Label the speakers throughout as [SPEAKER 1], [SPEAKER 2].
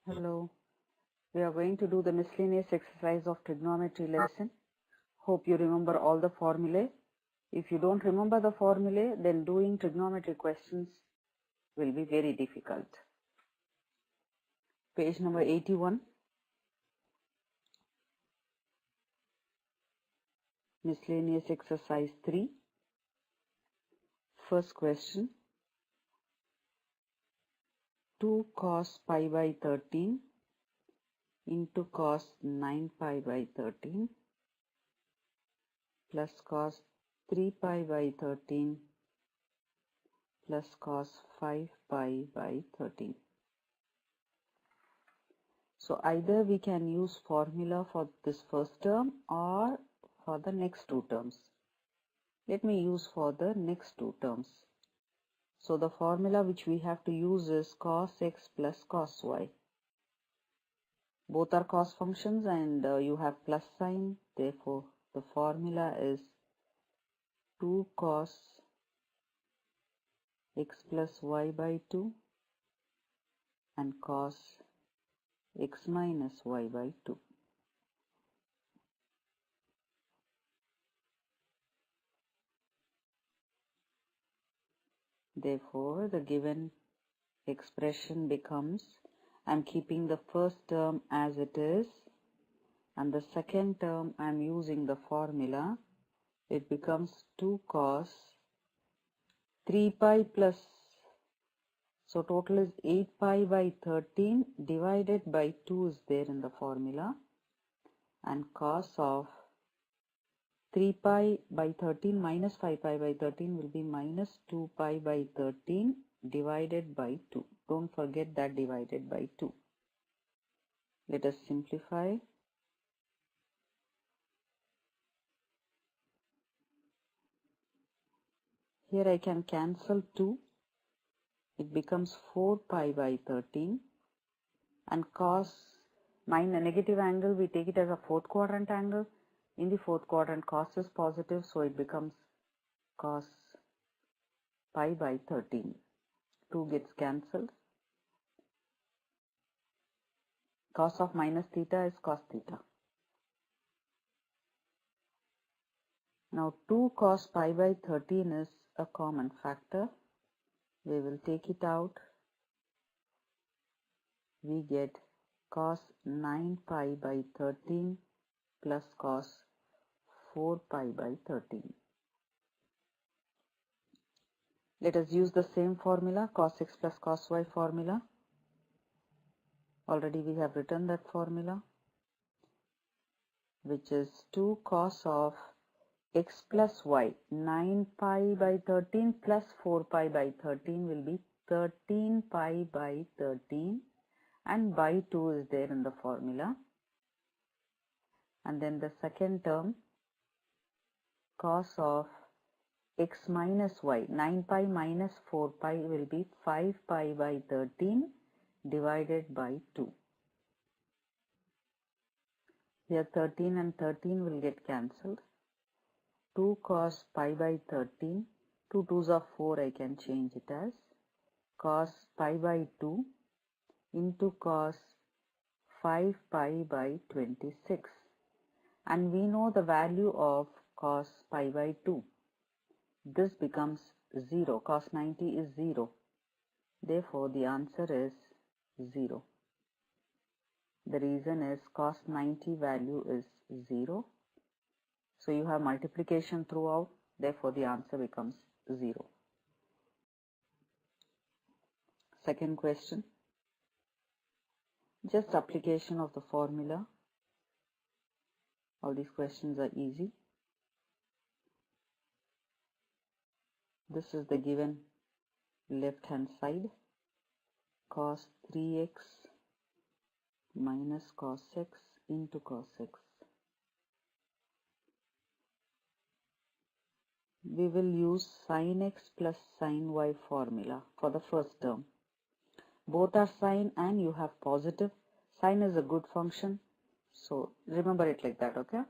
[SPEAKER 1] Hello, we are going to do the miscellaneous exercise of trigonometry lesson. Hope you remember all the formulae. If you don't remember the formulae, then doing trigonometry questions will be very difficult. Page number 81. Miscellaneous exercise 3. First question. 2 cos pi by 13 into cos 9 pi by 13 plus cos 3 pi by 13 plus cos 5 pi by 13. So either we can use formula for this first term or for the next two terms. Let me use for the next two terms. So the formula which we have to use is cos x plus cos y. Both are cos functions and you have plus sign. Therefore, the formula is 2 cos x plus y by 2 and cos x minus y by 2. Therefore, the given expression becomes, I'm keeping the first term as it is, and the second term I'm using the formula. It becomes 2 cos 3 pi plus, so total is 8 pi by 13 divided by 2 is there in the formula, and cos of 3 pi by 13 minus 5 pi by 13 will be minus 2 pi by 13 divided by 2. Don't forget that divided by 2. Let us simplify. Here I can cancel 2. It becomes 4 pi by 13, and cos negative angle, we take it as a fourth quadrant angle. In the fourth quadrant, cos is positive, so it becomes cos pi by 13. 2 gets cancelled. Cos of minus theta is cos theta. Now 2 cos pi by 13 is a common factor. We will take it out. We get cos 9 pi by 13 plus cos 4 pi by 13. Let us use the same formula, cos x plus cos y formula. Already we have written that formula, which is 2 cos of x plus y. 9 pi by 13 plus 4 pi by 13 will be 13 pi by 13, and by 2 is there in the formula. And then the second term, cos of x minus y. 9 pi minus 4 pi will be 5 pi by 13 divided by 2. Here 13 and 13 will get cancelled. 2 cos pi by 13, 2 2s are 4, I can change it as cos pi by 2 into cos 5 pi by 26. And we know the value of cos pi by 2. This becomes 0. Cos 90 is 0. Therefore, the answer is 0. The reason is cos 90 value is 0. So you have multiplication throughout. Therefore, the answer becomes 0. Second question. Just application of the formula. All these questions are easy. This is the given left hand side. Cos 3x minus cos x into cos x. We will use sin x plus sin y formula for the first term. Both are sine and you have positive. Sine is a good function, so remember it like that, okay?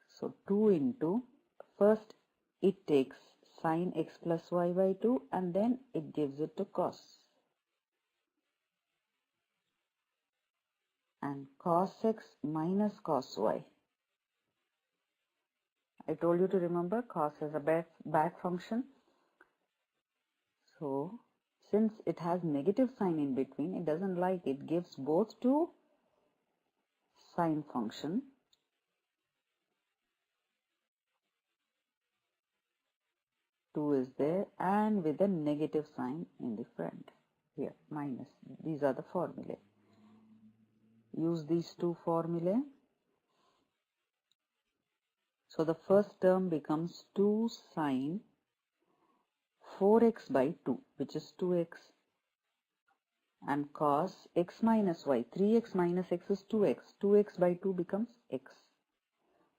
[SPEAKER 1] So 2 into, first it takes sin x plus y by 2 and then it gives it to cos. and cos x minus cos y. I told you to remember cos is a back function. So since it has negative sign in between, it doesn't like it gives both to sine function two is there and with a negative sign in the front here minus. These are the formulae. Use these two formulae. So the first term becomes 2 sine 4x by 2, which is 2x, and cos x minus y. 3x minus x is 2x. 2x by 2 becomes x,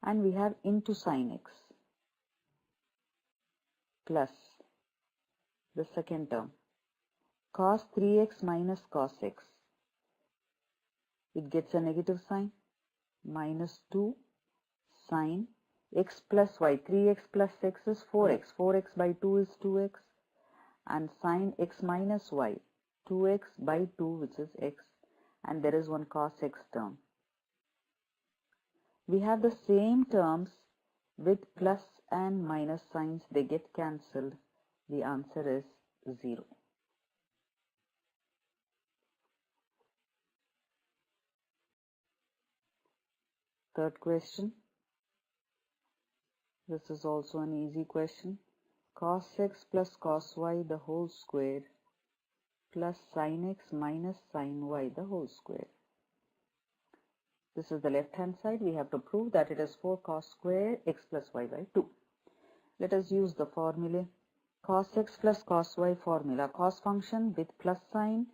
[SPEAKER 1] and we have into sine x plus the second term cos 3x minus cos x. It gets a negative sign minus 2 sine x plus y. 3x plus x is 4x. 4x by 2 is 2x, and sine x minus y. 2x by 2, which is x, and there is one cos x term. We have the same terms with plus and minus signs. They get cancelled. The answer is 0. Third question. This is also an easy question. Cos x plus cos y the whole square plus sin x minus sin y the whole square. This is the left hand side. We have to prove that it is 4 cos square x plus y by 2. Let us use the formula. Cos x plus cos y formula. Cos function with plus sign,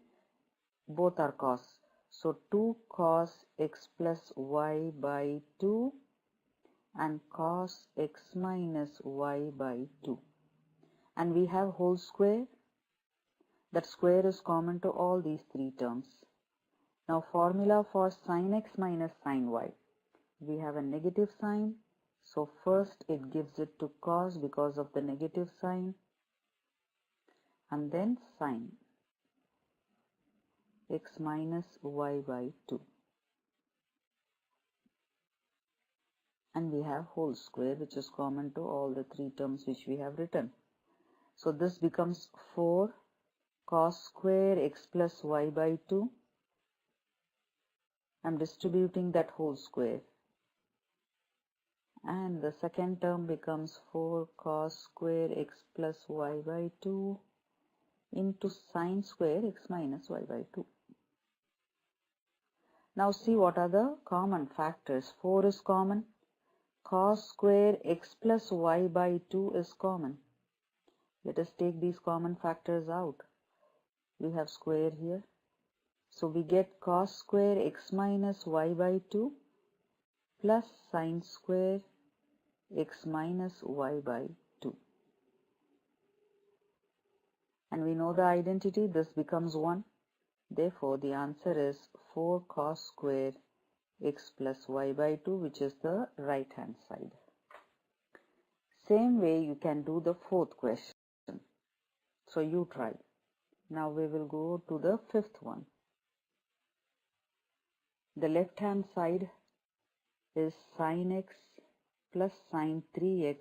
[SPEAKER 1] both are cos. So 2 cos x plus y by 2 and cos x minus y by 2. And we have whole square. That square is common to all these three terms. Now formula for sin x minus sin y. We have a negative sign. So first it gives it to cos because of the negative sign. And then sin x minus y by 2. And we have whole square, which is common to all the three terms which we have written. So this becomes 4 cos square x plus y by 2. I'm distributing that whole square. And the second term becomes 4 cos square x plus y by 2 into sin square x minus y by 2. Now see what are the common factors. 4 is common. Cos square x plus y by 2 is common. Let us take these common factors out. We have square here. So we get cos square x minus y by 2 plus sin square x minus y by 2. And we know the identity. This becomes 1. Therefore, the answer is 4 cos square x plus y by 2, which is the right hand side. Same way you can do the fourth question. So you try. Now we will go to the fifth one. The left hand side is sin x plus sin 3x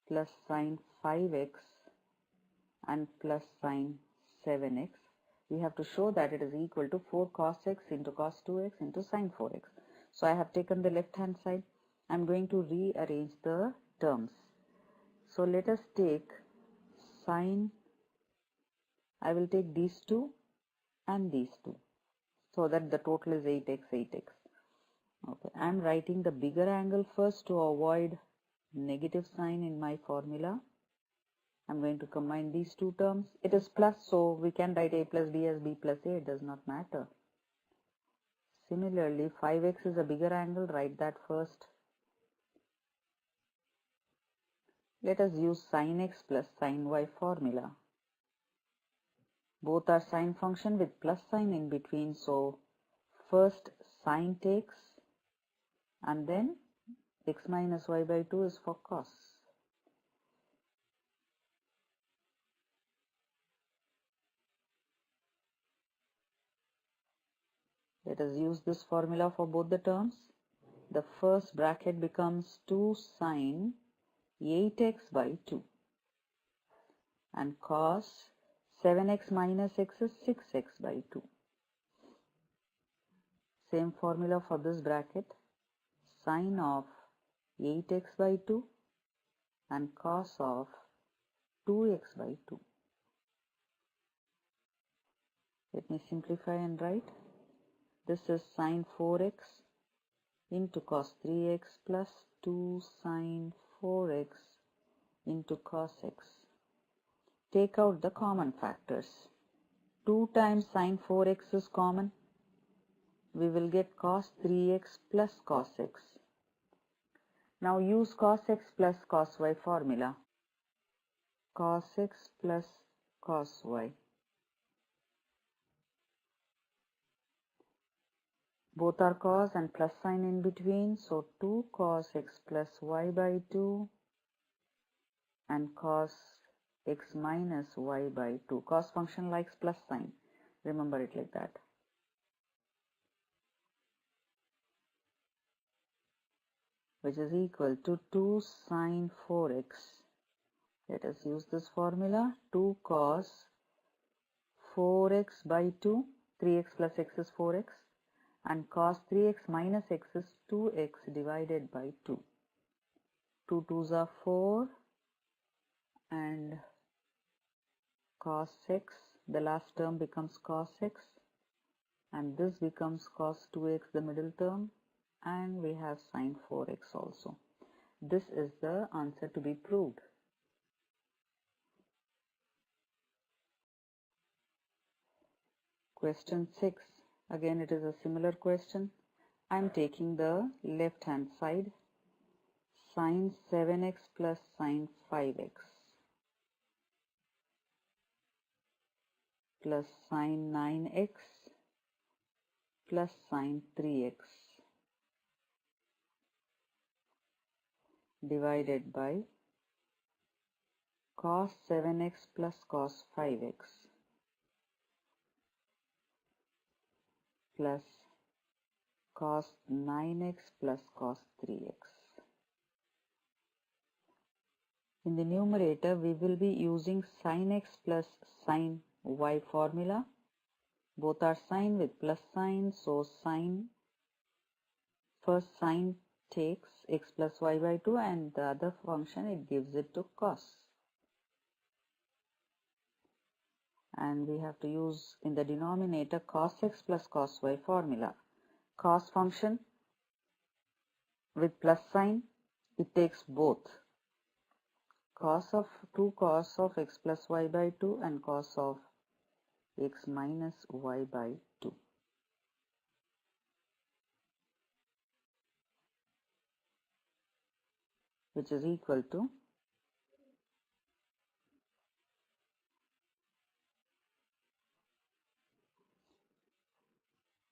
[SPEAKER 1] plus sin 5x and plus sin 7x. We have to show that it is equal to 4 cos x into cos 2x into sin 4x. So I have taken the left hand side. I am going to rearrange the terms. So let us take sin. I will take these two and these two, so that the total is 8x, 8x. Okay, I am writing the bigger angle first to avoid negative sign in my formula. I am going to combine these two terms. It is plus, so we can write a plus b as b plus a. It does not matter. Similarly, 5x is a bigger angle. Write that first. Let us use sin x plus sin y formula. Both are sine function with plus sign in between. So first sine takes, and then x minus y by 2 is for cos. Let us use this formula for both the terms. The first bracket becomes 2 sine 8x by 2 and cos 7x minus x is 6x by 2. Same formula for this bracket, sine of 8x by 2 and cos of 2x by 2. Let me simplify and write. This is sine 4x into cos 3x plus 2 sine 4x into cos x. Take out the common factors. 2 times sine 4x is common. We will get cos 3x plus cos x. Now use cos x plus cos y formula. Cos x plus cos y. Both are cos and plus sign in between, so 2 cos x plus y by 2 and cos x minus y by 2. Cos function likes plus sign. Remember it like that. Which is equal to 2 sine 4x. Let us use this formula. 2 cos 4x by 2. 3x plus x is 4x. And cos 3x minus x is 2x divided by 2. 2 2s are 4 and cos x, the last term becomes cos x and this becomes cos 2x, the middle term, and we have sin 4x also. This is the answer to be proved. Question 6. Again, it is a similar question. I am taking the left hand side, sin 7x plus sin 5x plus sin 9x plus sin 3x divided by cos 7x plus cos 5x plus cos 9x plus cos 3x. In the numerator, we will be using sin x plus sin y formula. Both are sign with plus sign, so sin, first sin takes x plus y by 2 and the other function it gives it to cos. And we have to use in the denominator cos x plus cos y formula. Cos function with plus sign, it takes both. Cos of 2 cos of x plus y by 2 and cos of x minus y by 2. Which is equal to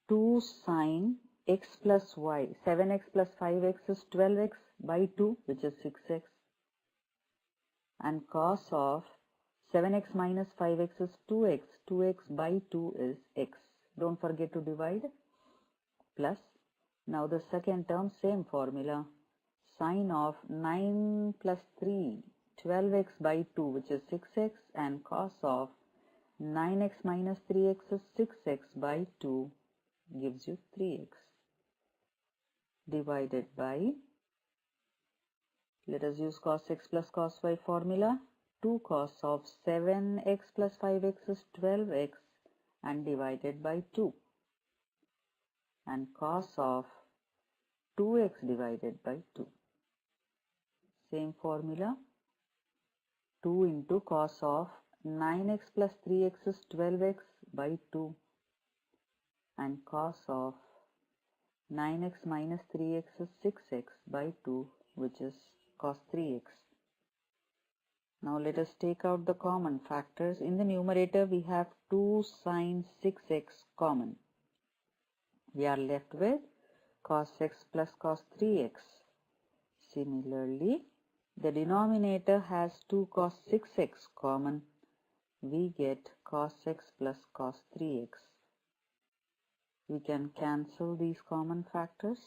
[SPEAKER 1] 2 sin x plus y. 7x plus 5x is 12x by 2, which is 6x. And cos of 7x minus 5x is 2x. 2x by 2 is x. Don't forget to divide. Plus, now the second term, same formula. Sin of 9 plus 3, 12x by 2, which is 6x. And cos of 9x minus 3x is 6x by 2, gives you 3x. Divided by, let us use cos x plus cos y formula. 2 cos of 7x plus 5x is 12x and divided by 2. And cos of 2x divided by 2. Same formula. 2 into cos of 9x plus 3x is 12x by 2. And cos of 9x minus 3x is 6x by 2, which is cos 3x. Now let us take out the common factors. In the numerator, we have 2 sin 6x common. We are left with cos x plus cos 3x. Similarly, the denominator has 2 cos 6x common. We get cos x plus cos 3x. We can cancel these common factors,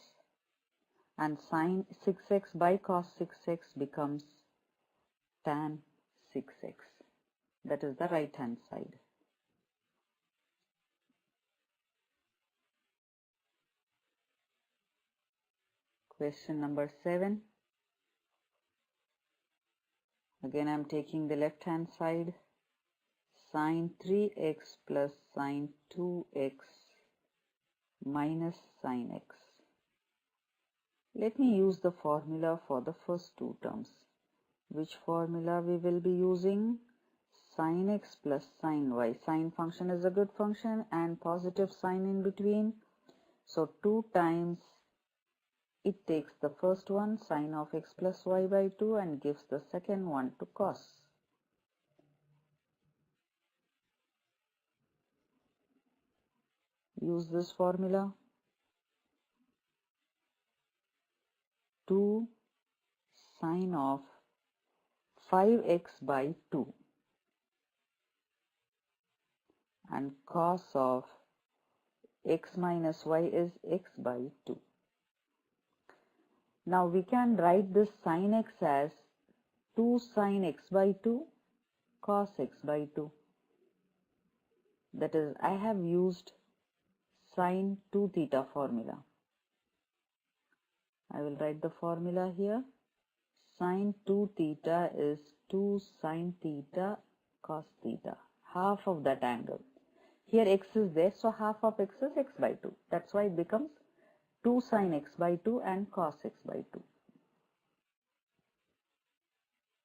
[SPEAKER 1] and sin 6x by cos 6x becomes tan 6x. That is the right hand side. Question number 7. Again, I am taking the left hand side. Sin 3x plus sin 2x minus sin x. Let me use the formula for the first two terms. Which formula we will be using? Sin x plus sin y. Sin function is a good function and positive sign in between. So 2 times it takes the first one, sin of x plus y by 2, and gives the second one to cos. Use this formula. 2 sin of 5x by 2 and cos of x minus y is x by 2. Now we can write this sin x as 2 sin x by 2 cos x by 2. That is, I have used sin 2 theta formula. I will write the formula here. Sin 2 theta is 2 sin theta cos theta, half of that angle. Here x is there, so half of x is x by 2. That's why it becomes 2 sin x by 2 and cos x by 2.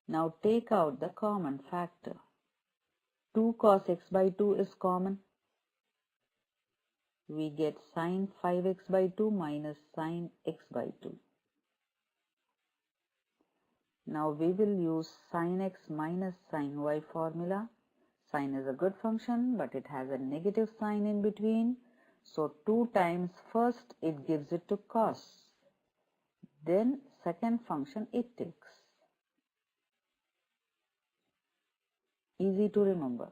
[SPEAKER 1] Now take out the common factor. 2 cos x by 2 is common. We get sin 5x by 2 minus sin x by 2. Now we will use sin x minus sin y formula. Sin is a good function, but it has a negative sign in between. So 2 times first it gives it to cos. Then second function it takes. Easy to remember.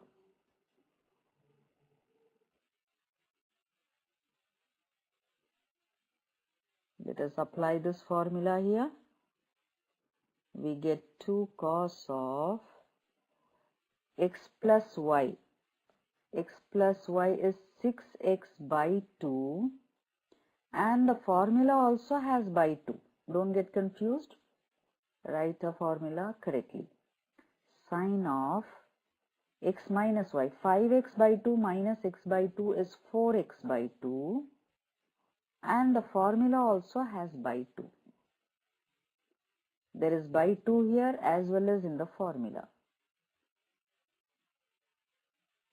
[SPEAKER 1] Let us apply this formula here. We get 2 cos of x plus y. X plus y is 6x by 2, and the formula also has by 2. Don't get confused. Write the formula correctly. Sin of x minus y. 5x by 2 minus x by 2 is 4x by 2, and the formula also has by 2. There is by 2 here as well as in the formula.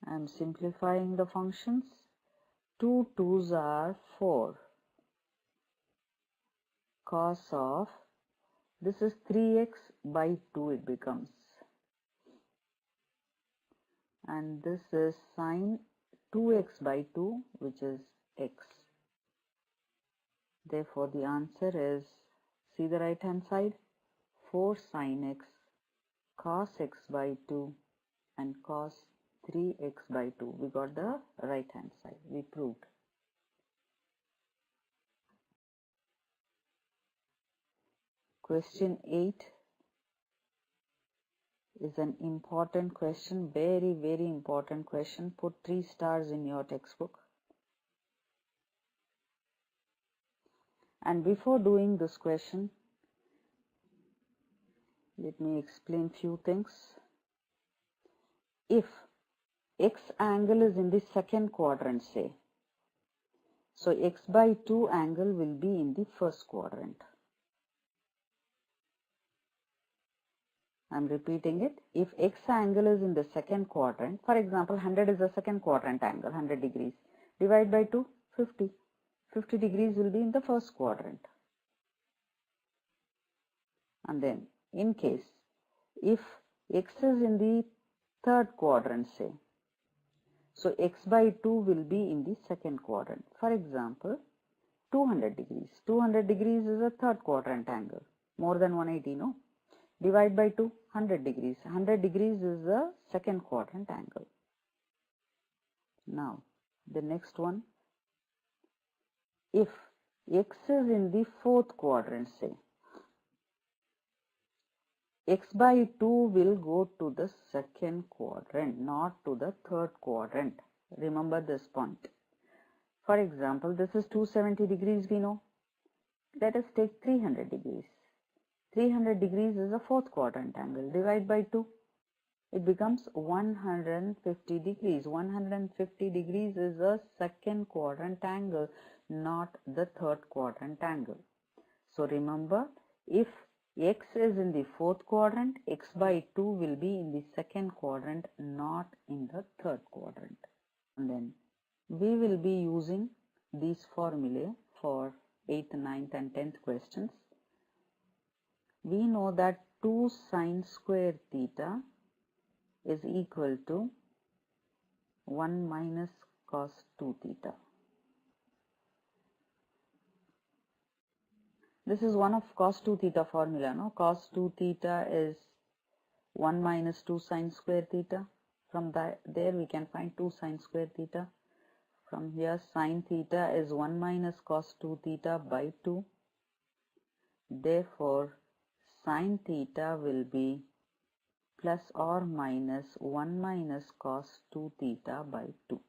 [SPEAKER 1] I am simplifying the functions. 2 2's are 4. Cos of, this is 3x by 2 it becomes. And this is sin 2x by 2, which is x. Therefore the answer is, see the right hand side, 4 sin x, cos x by 2 and cos 3x by 2. We got the right hand side. We proved. Question 8 is an important question, very, very important question. Put 3 stars in your textbook. And before doing this question, let me explain few things. If x angle is in the second quadrant, say, so x by 2 angle will be in the first quadrant. I am repeating it. If x angle is in the second quadrant, for example, 100 is the second quadrant angle, 100 degrees. Divide by 2, 50. 50 degrees will be in the first quadrant. And then, in case, if x is in the third quadrant, say, so x by 2 will be in the second quadrant. For example, 200 degrees. 200 degrees is a third quadrant angle. More than 180, no? Divide by 2, 100 degrees. 100 degrees is the second quadrant angle. Now, the next one. if x is in the fourth quadrant, say, x by 2 will go to the second quadrant, not to the third quadrant. Remember this point. For example, this is 270 degrees, we know. Let us take 300 degrees. 300 degrees is a fourth quadrant angle. Divide by 2. It becomes 150 degrees. 150 degrees is a second quadrant angle, not the third quadrant angle. So remember, if x is in the fourth quadrant, x by 2 will be in the second quadrant, not in the third quadrant. And then we will be using these formulae for 8th, 9th and 10th questions. We know that 2 sine square theta is equal to 1 minus cos 2 theta. This is one of cos 2 theta formula, no? Cos 2 theta is 1 minus 2 sine square theta. From there we can find 2 sine square theta. From here sine theta is 1 minus cos 2 theta by 2. Therefore, sine theta will be plus or minus 1 minus cos 2 theta by 2.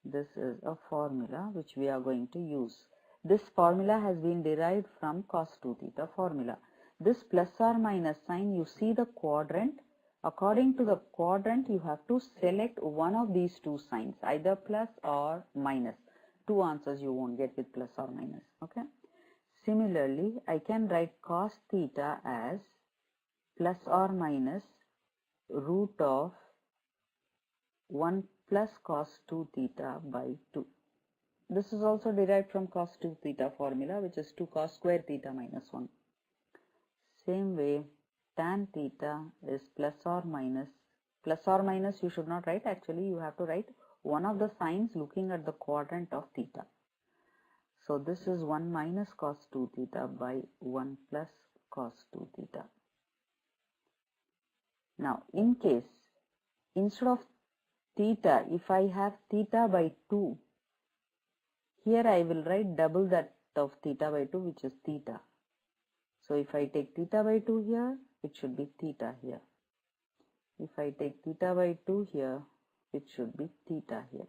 [SPEAKER 1] This is a formula which we are going to use. This formula has been derived from cos 2 theta formula. This plus or minus sign, you see the quadrant. According to the quadrant, you have to select one of these two signs, either plus or minus. Two answers you won't get with plus or minus. Okay. Similarly, I can write cos theta as plus or minus root of 1 plus cos 2 theta by 2. This is also derived from cos 2 theta formula, which is 2 cos square theta minus 1. Same way, tan theta is plus or minus. Plus or minus you should not write. Actually, you have to write one of the signs looking at the quadrant of theta. So this is 1 minus cos 2 theta by 1 plus cos 2 theta. Now, in case, instead of theta, if I have theta by 2, here I will write double that of theta by 2, which is theta. So if I take theta by 2 here, it should be theta here. If I take theta by 2 here, it should be theta here.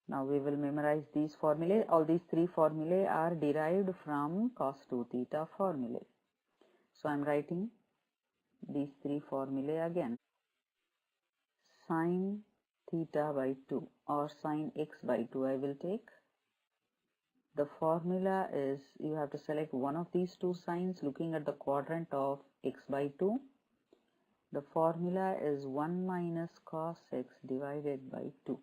[SPEAKER 1] Now we will memorize these formulae. All these three formulae are derived from cos 2 theta formulae. So I am writing these three formulae again. Sin theta by 2 or sin x by 2 I will take. The formula is, you have to select one of these two signs looking at the quadrant of x by 2. The formula is 1 minus cos x divided by 2.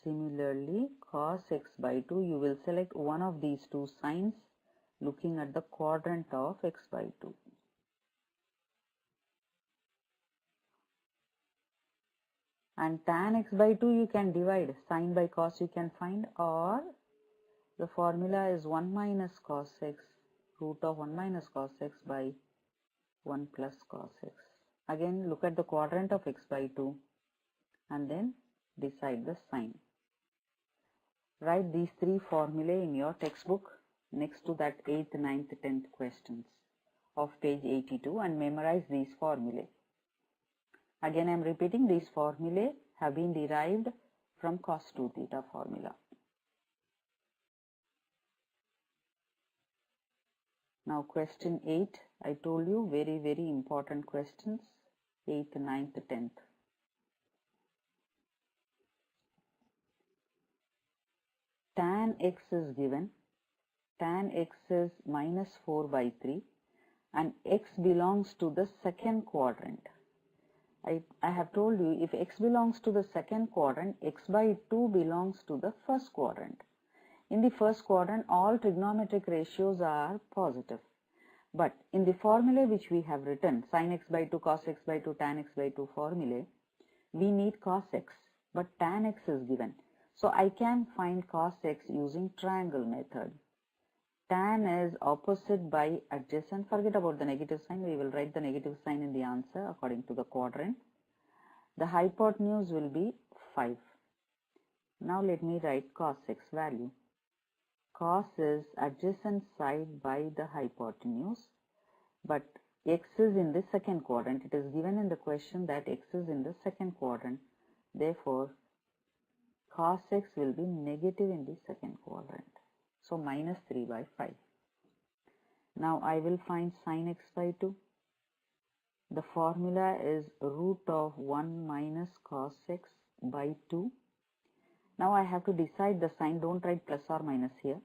[SPEAKER 1] Similarly, cos x by 2, you will select one of these two signs looking at the quadrant of x by 2. And tan x by 2 you can divide, sin by cos you can find, or the formula is 1 minus cos x, root of 1 minus cos x by 1 plus cos x. Again, look at the quadrant of x by 2 and then decide the sign. Write these three formulae in your textbook next to that 8th, 9th, 10th questions of page 82 and memorize these formulae. Again, I am repeating, these formulae have been derived from cos 2 theta formula. Now question 8, I told you very, very important questions, 8th, 9th, 10th. Tan x is given, tan x is minus 4 by 3 and x belongs to the second quadrant. I have told you, if x belongs to the second quadrant, x by 2 belongs to the first quadrant. In the first quadrant, all trigonometric ratios are positive. But in the formula which we have written, sin x by 2, cos x by 2, tan x by 2 formula, we need cos x, but tan x is given. So I can find cos x using triangle method. Tan is opposite by adjacent. Forget about the negative sign. We will write the negative sign in the answer according to the quadrant. The hypotenuse will be 5. Now let me write cos x value. Cos is adjacent side by the hypotenuse, but x is in the second quadrant. It is given in the question that x is in the second quadrant. Therefore, cos x will be negative in the second quadrant. So minus 3 by 5. Now I will find sin x by 2. The formula is root of 1 minus cos x by 2. Now I have to decide the sign. Don't write plus or minus here.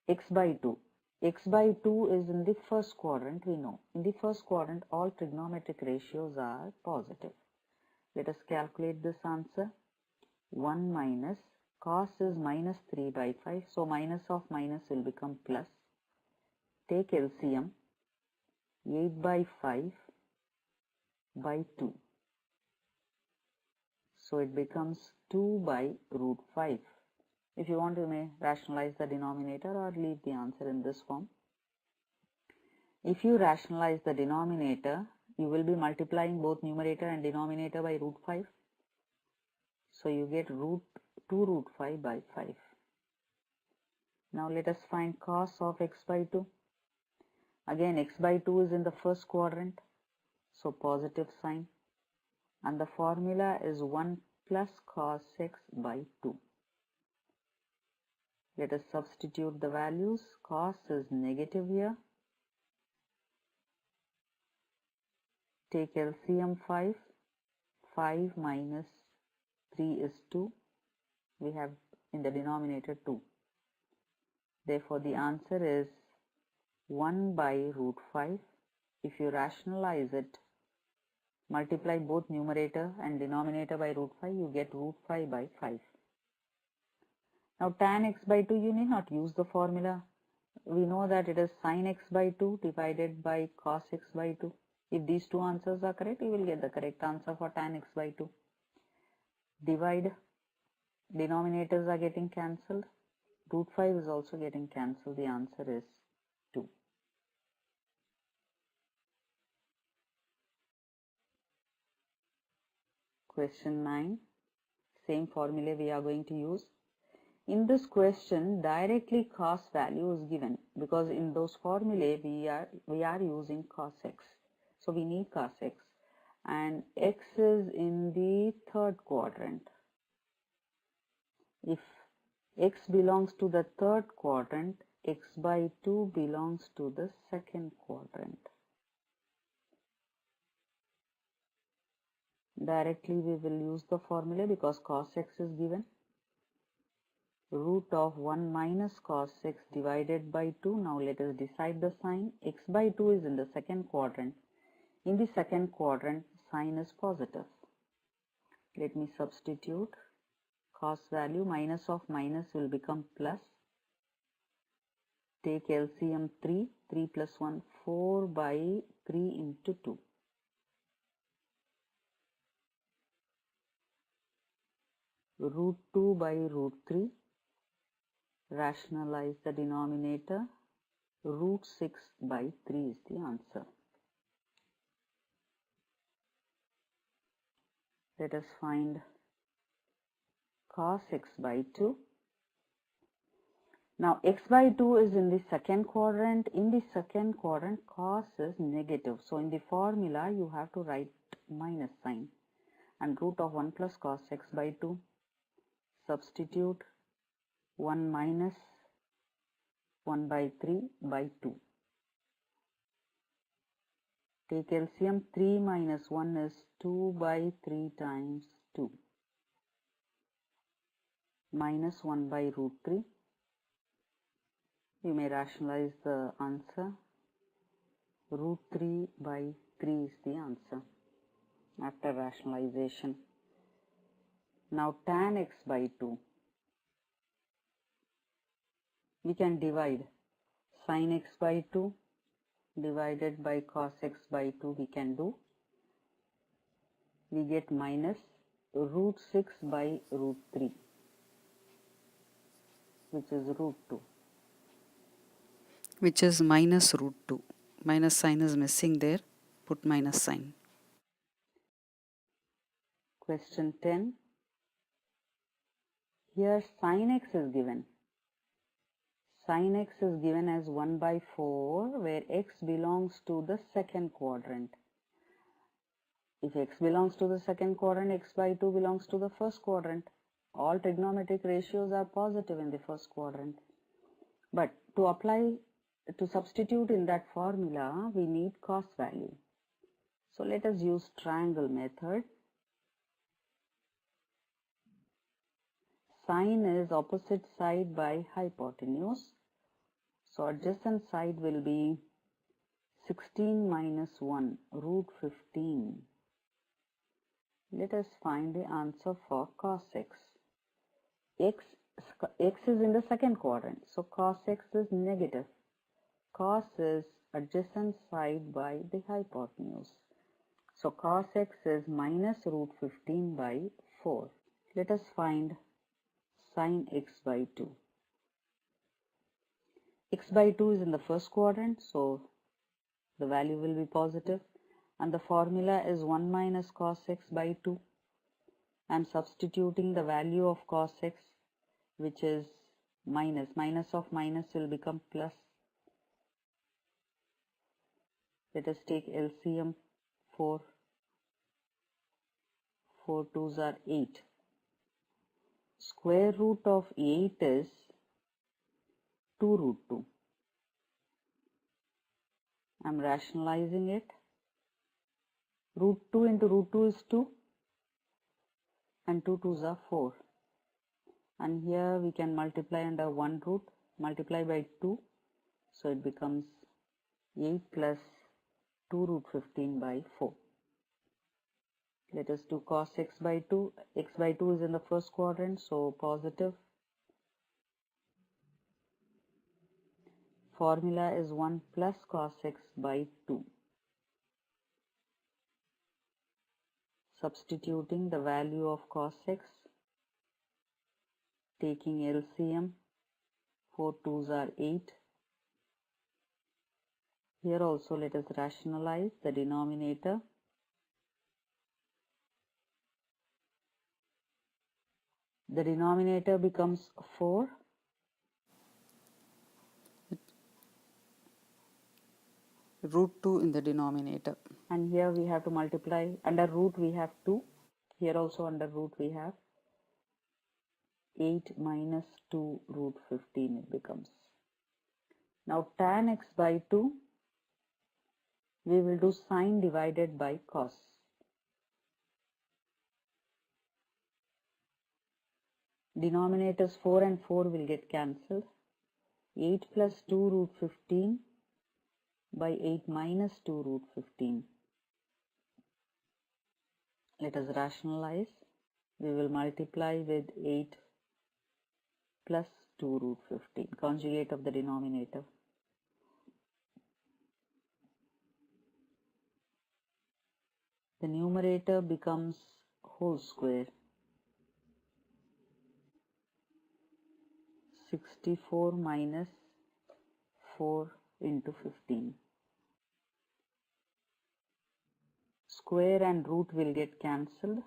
[SPEAKER 1] X by 2. X by 2 is in the first quadrant, we know. In the first quadrant, all trigonometric ratios are positive. Let us calculate this answer. 1 minus cos is minus 3 by 5. So minus of minus will become plus. Take LCM. 8 by 5 by 2. So it becomes 2 by root 5. If you want, you may rationalize the denominator or leave the answer in this form. If you rationalize the denominator, you will be multiplying both numerator and denominator by root 5. So you get root 2 root 5 by 5. Now let us find cos of x by 2. Again, x by 2 is in the first quadrant, so positive sign. And the formula is 1 plus cos x by 2. Let us substitute the values. Cos is negative here. Take LCM 5. 5 minus 3 is 2. We have in the denominator 2. Therefore, the answer is 1 by root 5. If you rationalize it, multiply both numerator and denominator by root 5, you get root 5 by 5. Now tan x by 2, you need not use the formula. We know that it is sin x by 2 divided by cos x by 2. If these two answers are correct, you will get the correct answer for tan x by 2. Divide, denominators are getting cancelled. Root 5 is also getting cancelled. The answer is 2. Question 9. Same formula we are going to use. In this question, directly cos value is given because in those formulae we are using cos x. So we need cos x, and x is in the third quadrant. If x belongs to the third quadrant, x by 2 belongs to the second quadrant. Directly we will use the formula because cos x is given. Root of 1 minus cos x divided by 2. Now let us decide the sign. X by 2 is in the second quadrant. In the second quadrant, sign is positive. Let me substitute. Cos value, minus of minus will become plus. Take LCM 3. 3 plus 1, 4 by 3 into 2. Root 2 by root 3. Rationalize the denominator. Root 6 by 3 is the answer. Let us find cos x by 2. Now x by 2 is in the second quadrant. In the second quadrant, cos is negative. So in the formula, you have to write minus sign. And root of 1 plus cos x by 2. Substitute 1 minus 1 by 3 by 2. Take LCM. 3 minus 1 is 2 by 3 times 2. Minus 1 by root 3. You may rationalize the answer. Root 3 by 3 is the answer after rationalization. Now tan x by 2. We can divide. Sin x by 2 divided by cos x by 2 we can do. We get minus root 6 by root 3, which is root 2.
[SPEAKER 2] Which is minus root 2. Minus sign is missing there. Put minus sign.
[SPEAKER 1] Question 10. Here sin x is given. Sin x is given as 1 by 4, where x belongs to the second quadrant. If x belongs to the second quadrant, x by 2 belongs to the first quadrant. All trigonometric ratios are positive in the first quadrant. But to substitute in that formula, we need cos value. So let us use triangle method. Sin is opposite side by hypotenuse. So adjacent side will be 16 minus 1, root 15. Let us find the answer for cos x. X is in the second quadrant, so cos x is negative. Cos is adjacent side by the hypotenuse. So cos x is minus root 15 by 4. Let us find sin x by 2. X by 2 is in the first quadrant, so the value will be positive. And the formula is 1 minus cos x by 2. I am substituting the value of cos x, which is minus. Minus of minus will become plus. Let us take LCM. 4 2s are 8. Square root of 8 is 2 root 2. I am rationalizing it. Root 2 into root 2 is 2. And 2 2s are 4. And here we can multiply under 1 root. Multiply by 2. So it becomes 8 plus 2 root 15 by 4. Let us do cos x by 2. X by 2 is in the first quadrant, so positive. Formula is 1 plus cos x by 2. Substituting the value of cos x, taking LCM, 4 2s are 8. Here also let us rationalize the denominator. The denominator becomes 4. Root 2 in the denominator. And here we have to multiply. Under root we have 2. Here also under root we have 8 minus 2 root 15 it becomes. Now tan x by 2, we will do sin divided by cos. Denominators 4 and 4 will get cancelled. 8 plus 2 root 15 by 8 minus 2 root 15. Let us rationalize. We will multiply with 8 plus 2 root 15, conjugate of the denominator. The numerator becomes whole square. 64 minus 4 into 15. Square and root will get cancelled.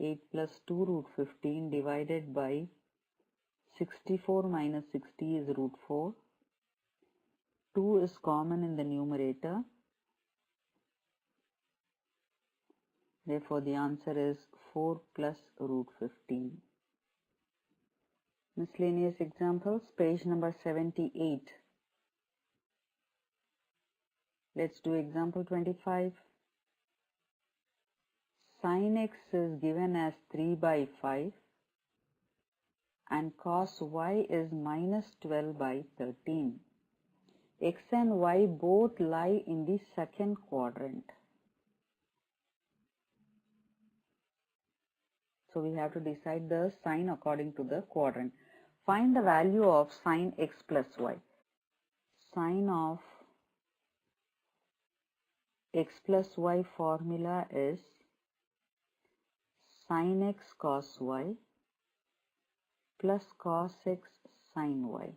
[SPEAKER 1] 8 plus 2 root 15 divided by 64 minus 60 is root 4. 2 is common in the numerator. Therefore, the answer is 4 plus root 15. Miscellaneous examples, page number 78. Let's do example 25. Sin x is given as 3 by 5 and cos y is minus 12 by 13. X and y both lie in the second quadrant. So we have to decide the sign according to the quadrant. Find the value of sin x plus y. Sin of x plus y formula is sin x cos y plus cos x sin y.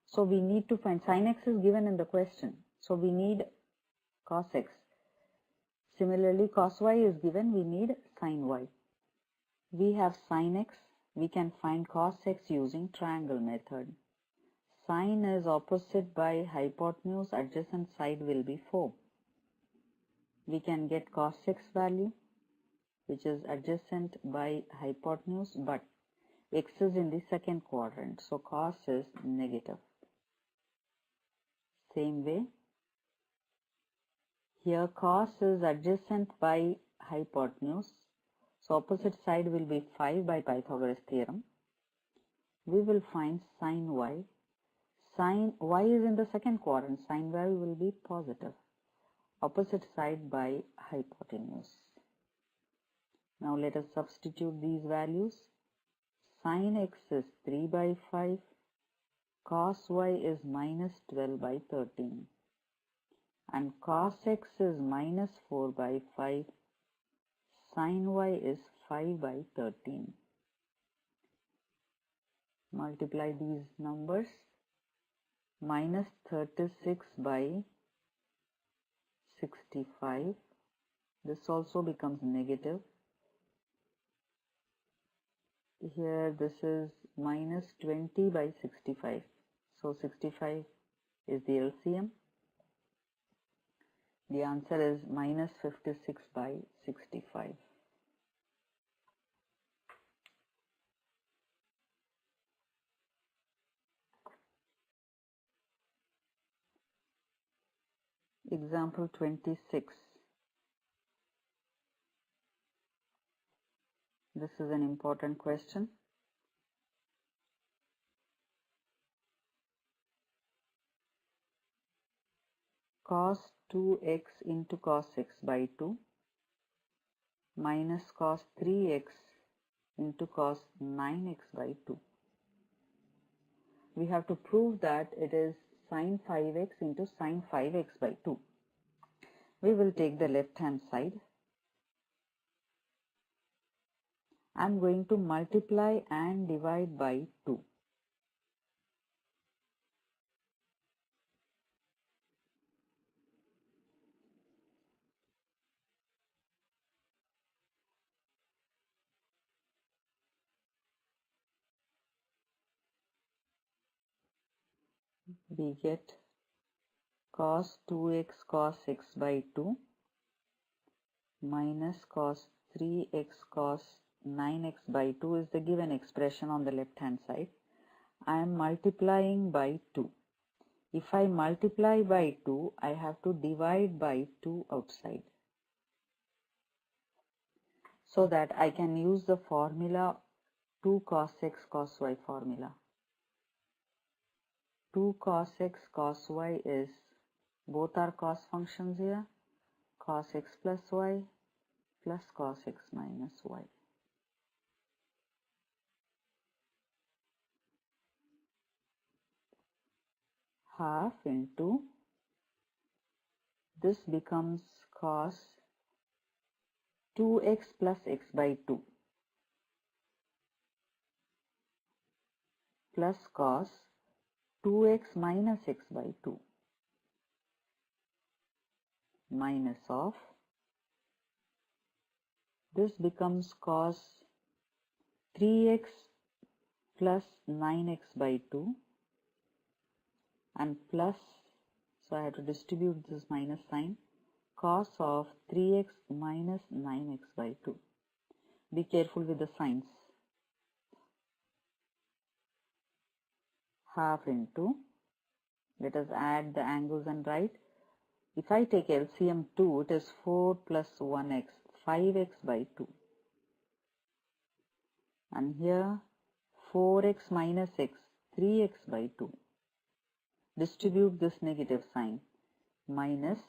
[SPEAKER 1] So we need to find, sin x is given in the question. So we need cos x. Similarly, cos y is given, we need sin y. We have sin x, we can find cos x using triangle method. Sin is opposite by hypotenuse, adjacent side will be 4. We can get cos x value, which is adjacent by hypotenuse, but x is in the second quadrant, so cos is negative. Same way, here cos is adjacent by hypotenuse, so opposite side will be 5 by Pythagoras theorem. We will find sin y. Sin y is in the second quadrant, sin value will be positive. Opposite side by hypotenuse. Now let us substitute these values. Sin x is 3 by 5. Cos y is minus 12 by 13. And cos x is minus 4 by 5. Sin y is 5 by 13. Multiply these numbers. Minus 36 by 65. This also becomes negative. Here this is minus 20 by 65. So 65 is the LCM. The answer is minus 56 by 65. Example 26. This is an important question. Cos 2x into cos x by 2 minus cos 3x into cos 9x by 2. We have to prove that it is sin 5x into sin 5x by 2. We will take the left hand side. I am going to multiply and divide by 2. We get cos 2x cos x by 2 minus cos 3x cos 9x by 2 is the given expression on the left hand side. I am multiplying by 2. If I multiply by 2, I have to divide by 2 outside, so that I can use the formula 2 cos x cos y formula. 2 cos x cos y is, both are cos functions here, cos x plus y plus cos x minus y. Half into, this becomes cos 2x plus x by 2 plus cos 2x minus x by 2 minus of, this becomes cos 3x plus 9x by 2 and plus, so I have to distribute this minus sign, cos of 3x minus 9x by 2. Be careful with the signs. Half into, let us add the angles and write. If I take LCM 2, it is 4 plus 1x, 5x by 2. And here 4x minus x, 3x by 2. Distribute this negative sign, minus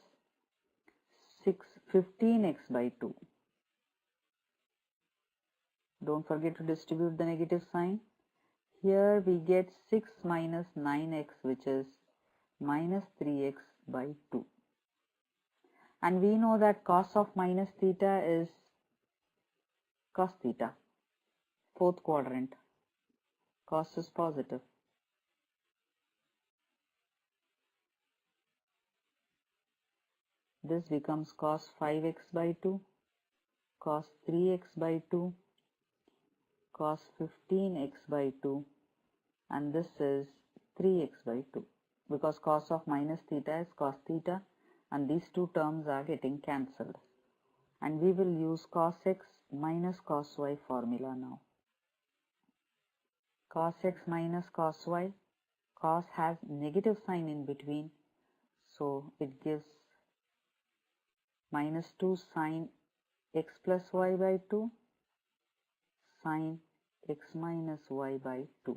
[SPEAKER 1] 15x by 2. Don't forget to distribute the negative sign. Here we get 6 minus 9x, which is minus 3x by 2. And we know that cos of minus theta is cos theta, fourth quadrant. Cos is positive. This becomes cos 5x by 2, cos 3x by 2, cos 15x by 2, and this is 3x by 2, because cos of minus theta is cos theta, and these two terms are getting cancelled. And we will use cos x minus cos y formula now. Cos x minus cos y, cos has negative sign in between, so it gives minus 2 sin x plus y by 2, sin x minus y by 2.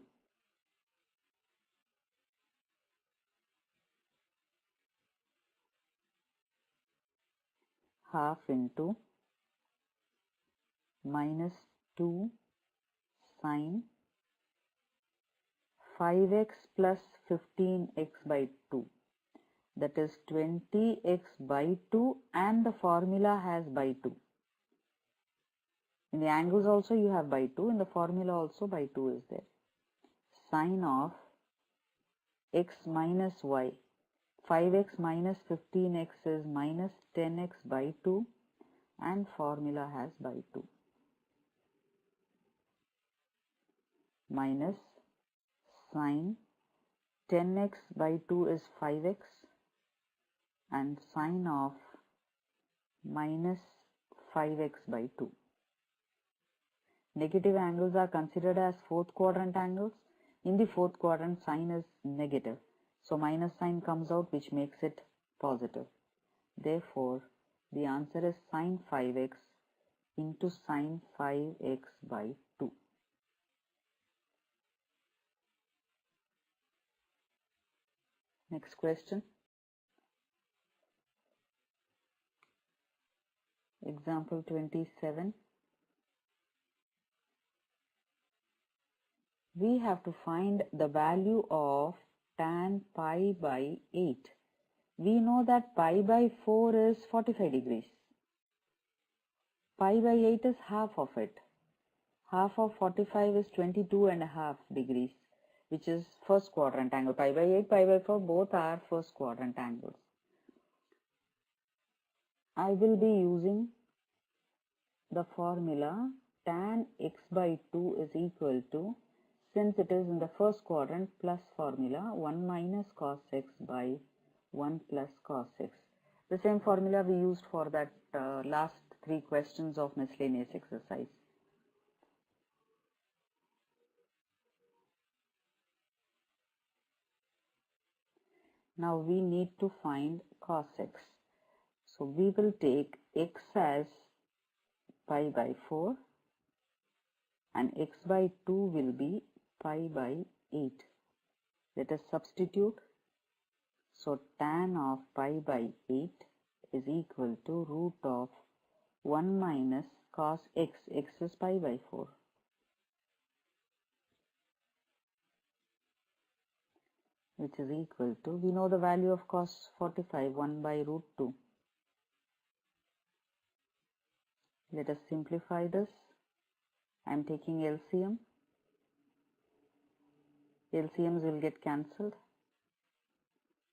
[SPEAKER 1] Half into minus 2 sin 5x plus 15x by 2. That is 20x by 2, and the formula has by 2. In the angles also you have by 2, in the formula also by 2 is there. Sin of x minus y. 5x minus 15x is minus 10x by 2, and formula has by 2. Minus sin 10x by 2 is 5x, and sine of minus 5x by 2. Negative angles are considered as fourth quadrant angles. In the fourth quadrant, sine is negative, so minus sign comes out, which makes it positive. Therefore, the answer is sine 5x into sine 5x by 2. Next question. Example 27. We have to find the value of tan pi by 8. We know that pi by 4 is 45 degrees. Pi by 8 is half of it. Half of 45 is 22.5 degrees, which is first quadrant angle. Pi by 8, pi by 4, both are first quadrant angles. I will be using the formula tan x by 2 is equal to, since it is in the first quadrant, plus formula 1 minus cos x by 1 plus cos x. The same formula we used for that last 3 questions of miscellaneous exercise. Now we need to find cos x. So we will take x as pi by 4 and x by 2 will be pi by 8. Let us substitute. So tan of pi by 8 is equal to root of 1 minus cos x. X is pi by 4. Which is equal to, we know the value of cos 45, 1 by root 2. Let us simplify this. I am taking LCM. LCMs will get cancelled.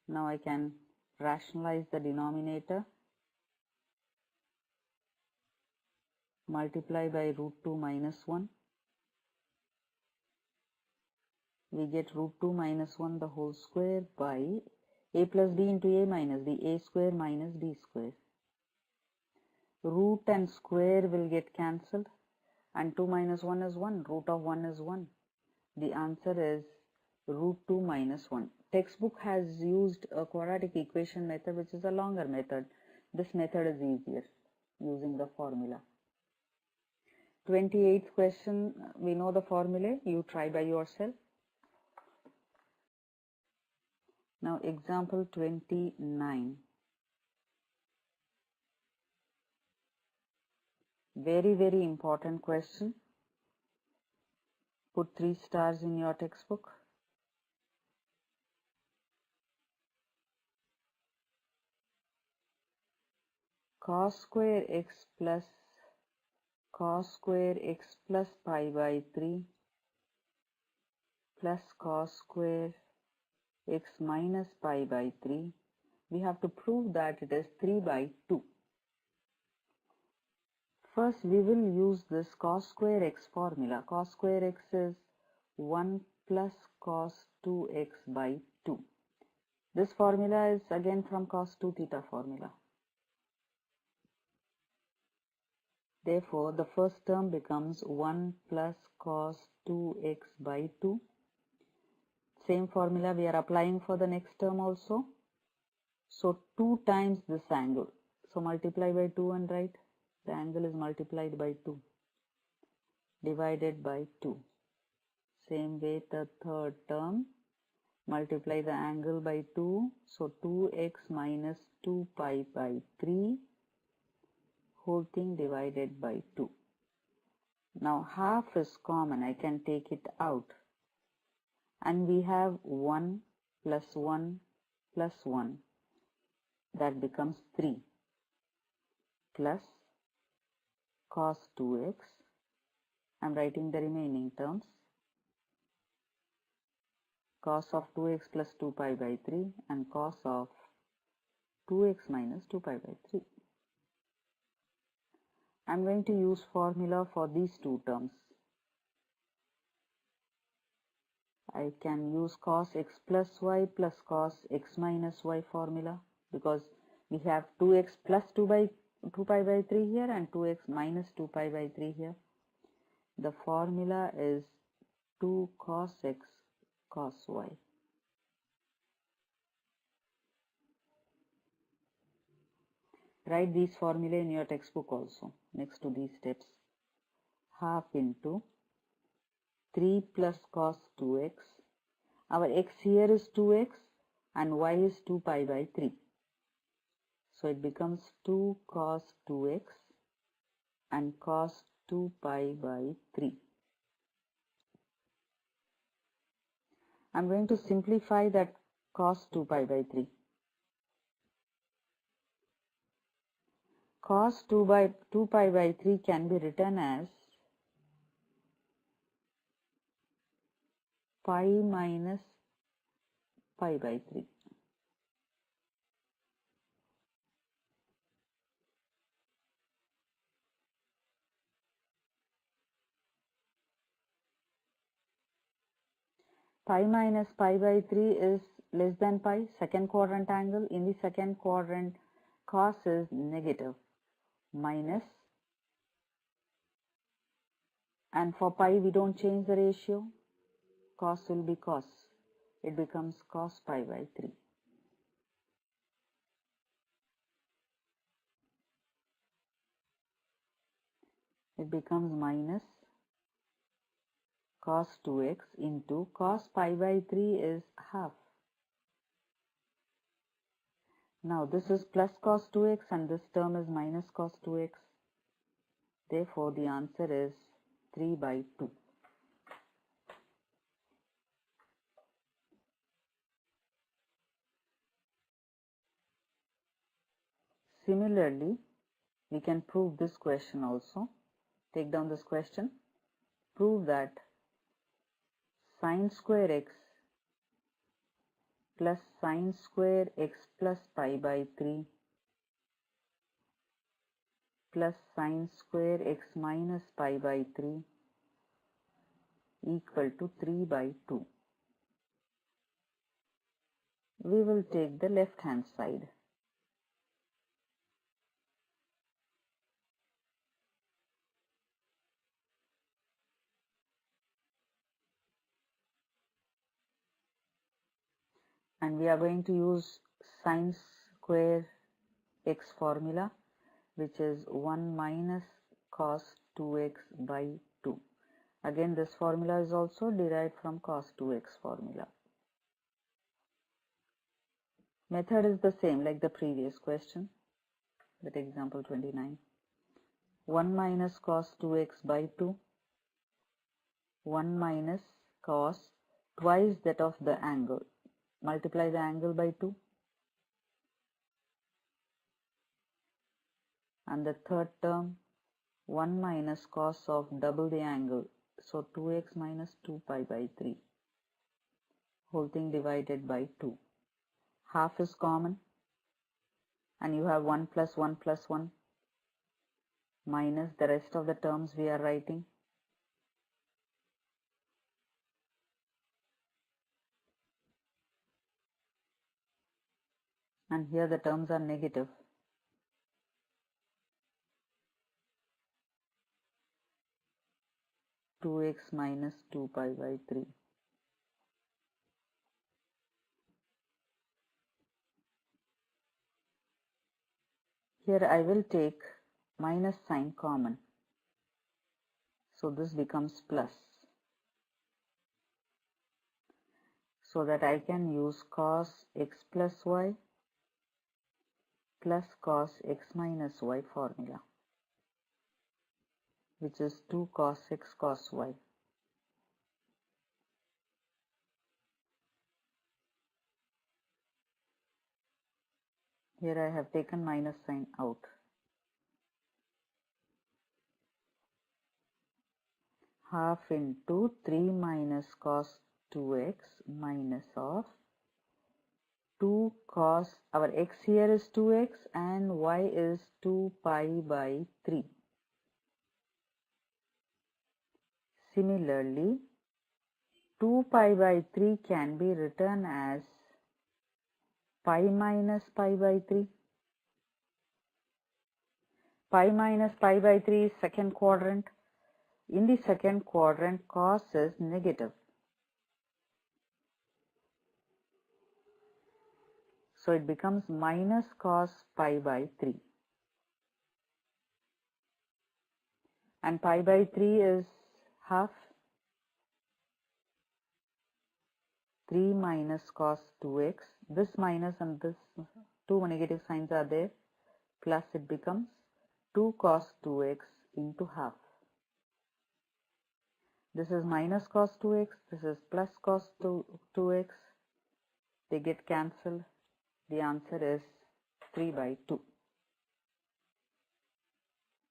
[SPEAKER 1] Now I can rationalize the denominator. Multiply by root 2 minus 1. We get root 2 minus 1 the whole square by a plus b into a minus b, a square minus b square. Root and square will get cancelled, and 2 minus 1 is 1, root of 1 is 1. The answer is root 2 minus 1. Textbook has used a quadratic equation method, which is a longer method. This method is easier using the formula. 28th question, we know the formula, you try by yourself. Now example 29. Very, very important question. Put 3 stars in your textbook. Cos square x plus pi by 3 plus cos square x minus pi by 3 we have to prove that it is 3 by 2. First, we will use this cos square x formula. Cos square x is 1 plus cos 2x by 2. This formula is again from cos 2 theta formula. Therefore, the first term becomes 1 plus cos 2x by 2. Same formula we are applying for the next term also. So 2 times this angle. So multiply by 2 and write. The angle is multiplied by 2. Divided by 2. Same way the third term. Multiply the angle by 2. So 2x minus 2 pi by 3. Whole thing divided by 2. Now half is common. I can take it out. And we have 1 plus 1 plus 1. That becomes 3 plus cos 2x. I am writing the remaining terms. Cos of 2x plus 2 pi by 3 and cos of 2x minus 2 pi by 3. I am going to use formula for these two terms. I can use cos x plus y plus cos x minus y formula, because we have 2x plus 2 pi by 3 here and 2x minus 2 pi by 3 here. The formula is 2 cos x cos y. Write these formulae in your textbook also next to these steps. Half into 3 plus cos 2x. Our x here is 2x and y is 2 pi by 3. So it becomes 2 cos 2x and cos 2 pi by 3. I'm going to simplify that cos 2 pi by 3. Cos 2 pi by 3 can be written as pi minus pi by 3. Pi minus pi by 3 is less than pi, second quadrant angle. In the second quadrant, cos is negative, minus, and for pi we don't change the ratio. Cos will be cos. It becomes cos pi by 3. It becomes minus cos 2x into cos pi by 3 is half. Now this is plus cos 2x and this term is minus cos 2x. Therefore the answer is 3 by 2. Similarly, we can prove this question also. Take down this question. Prove that sin square x plus sin square x plus pi by 3 plus sin square x minus pi by 3 equal to 3 by 2. We will take the left hand side. And we are going to use sin square x formula, which is 1 minus cos 2x by 2. Again, this formula is also derived from cos 2x formula. Method is the same like the previous question, that example 29. 1 minus cos 2x by 2. 1 minus cos twice that of the angle. Multiply the angle by 2. And the third term, 1 minus cos of double the angle. So 2x minus 2 pi by 3. Whole thing divided by 2. Half is common. and you have 1 plus 1 plus 1 minus the rest of the terms we are writing. And here the terms are negative. Two x minus 2 pi by 3. Here I will take minus sign common. So this becomes plus. So that I can use cos x plus y plus cos x minus y formula, which is 2 cos x cos y. Here I have taken minus sign out. Half into 3 minus cos 2x minus of 2 cos, our x here is 2x and y is 2 pi by 3. Similarly, 2 pi by 3 can be written as pi minus pi by 3. Pi minus pi by 3 is second quadrant. In the second quadrant, cos is negative. So it becomes minus cos pi by 3. And pi by 3 is half. 3 minus cos 2x. This minus and this two negative signs are there. Plus it becomes 2 cos 2x into half. This is minus cos 2x. This is plus cos 2x. They get cancelled. The answer is 3 by 2.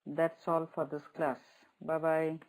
[SPEAKER 1] That's all for this class. Bye-bye.